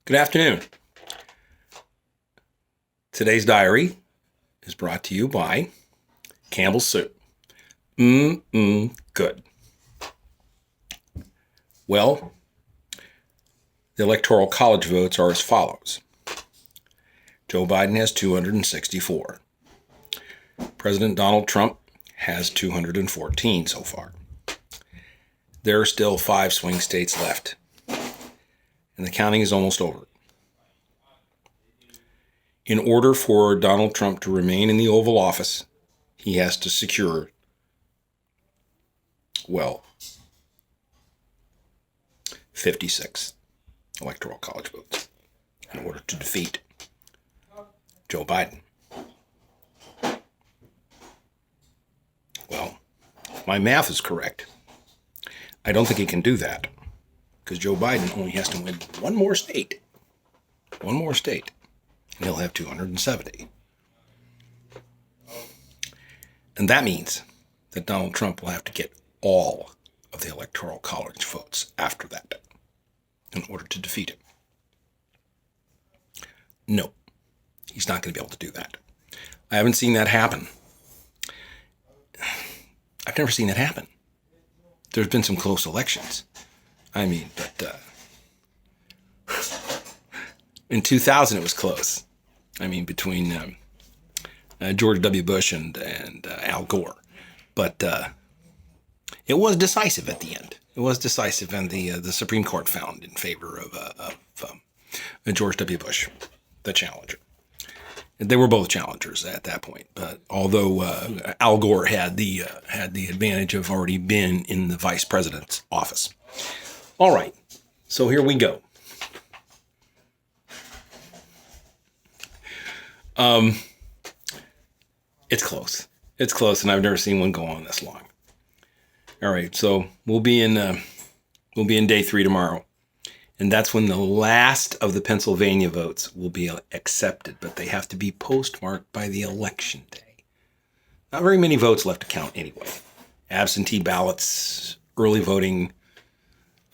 Good afternoon. Today's diary is brought to you by Campbell's Soup. Good. Well, the Electoral College votes are as follows. Joe Biden has 264. President Donald Trump has 214 so far. There are still 5 swing states left, and the counting is almost over. In order for Donald Trump to remain in the Oval Office, he has to secure, 56 Electoral College votes in order to defeat Joe Biden. Well, if my math is correct, I don't think he can do that because Joe Biden only has to win one more state. One more state. And he'll have 270. And that means that Donald Trump will have to get all of the Electoral College votes after that in order to defeat him. No, he's not going to be able to do that. I haven't seen that happen. I've never seen that happen. There's been some close elections. But in 2000 it was close. Between George W. Bush and Al Gore. But it was decisive at the end. It was decisive, and the Supreme Court found in favor of George W. Bush, the challenger. They were both challengers at that point, but although Al Gore had the advantage of already been in the vice president's office. All right, so here we go. It's close. It's close, and I've never seen one go on this long. All right, so we'll be in day 3 tomorrow. And that's when the last of the Pennsylvania votes will be accepted, but they have to be postmarked by the election day. Not very many votes left to count anyway. Absentee ballots, early voting,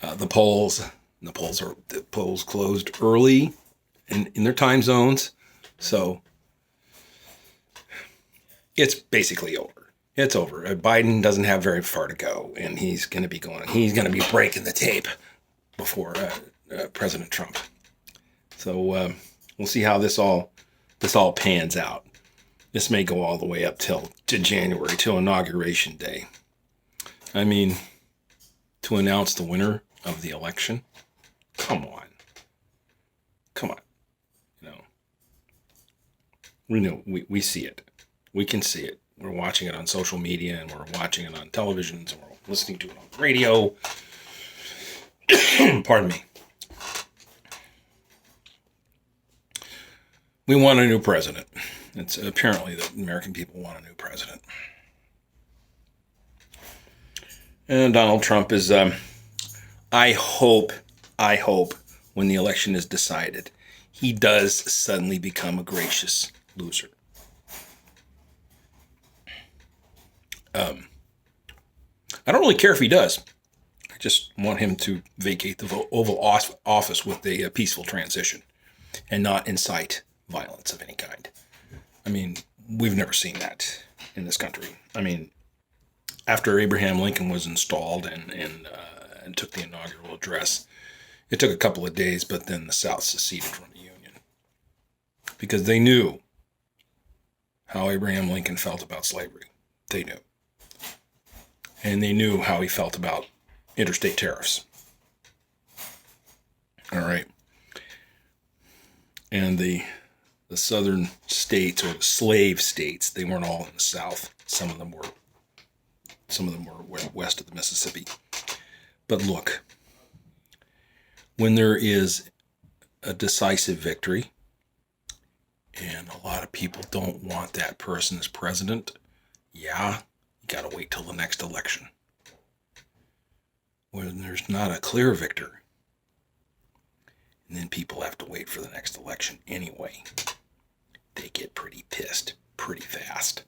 the polls closed early in their time zones, so it's basically over. It's over. Biden doesn't have very far to go, and he's going to be breaking the tape before President Trump. So we'll see how this all pans out. This may go all the way up to January, till Inauguration Day. To announce the winner of the election. Come on. We see it. We can see it. We're watching it on social media, and we're watching it on televisions, and we're listening to it on the radio. Pardon me. We want a new president. It's apparently the American people want a new president. And Donald Trump is, I hope when the election is decided, he does suddenly become a gracious loser. I don't really care if he does. I just want him to vacate the Oval Office with a peaceful transition and not incite violence of any kind. We've never seen that in this country. After Abraham Lincoln was installed and took the inaugural address, it took a couple of days, but then the South seceded from the Union because they knew how Abraham Lincoln felt about slavery. They knew. And they knew how he felt about interstate tariffs. All right. And the southern states, or the slave states, they weren't all in the South. Some of them were west of the Mississippi. But look, when there is a decisive victory, and a lot of people don't want that person as president, you got to wait till the next election. When there's not a clear victor, and then people have to wait for the next election anyway, they get pretty pissed pretty fast.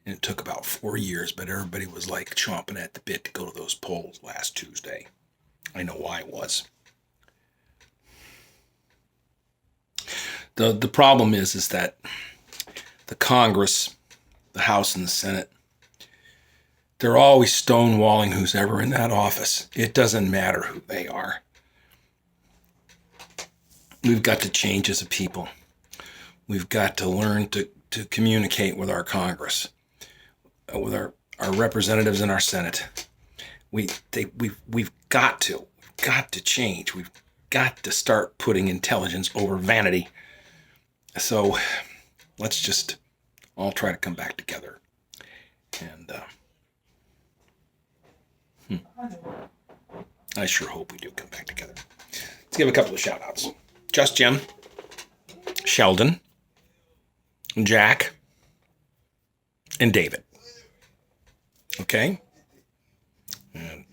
And it took about 4 years, but everybody was like chomping at the bit to go to those polls last Tuesday. I know I was. The problem is that the Congress, the House and the Senate, they're always stonewalling who's ever in that office. It doesn't matter who they are. We've got to change as a people. We've got to learn to communicate with our Congress, with our representatives in our Senate. We've got to change. We've got to start putting intelligence over vanity. So let's just all try to come back together. And I sure hope we do come back together. Let's give a couple of shout outs. Just Jim, Sheldon, Jack, and David. Okay? And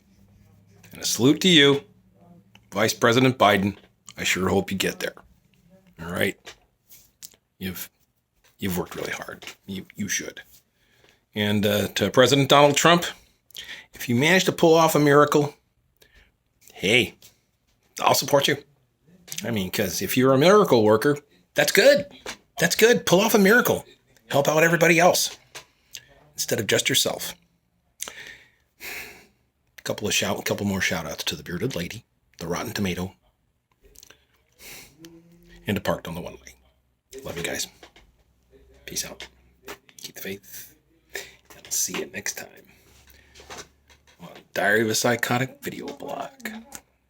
a salute to you, Vice President Biden. I sure hope you get there. All right? You've worked really hard. You should. And to President Donald Trump, if you manage to pull off a miracle, hey, I'll support you. I mean, because if you're a miracle worker, that's good. That's good. Pull off a miracle. Help out everybody else instead of just yourself. Couple more shout outs to the Bearded Lady, the Rotten Tomato, and to Parked on the One Way. Love you guys. Peace out. Keep the faith. And I'll see you next time on Diary of a Psychotic video blog.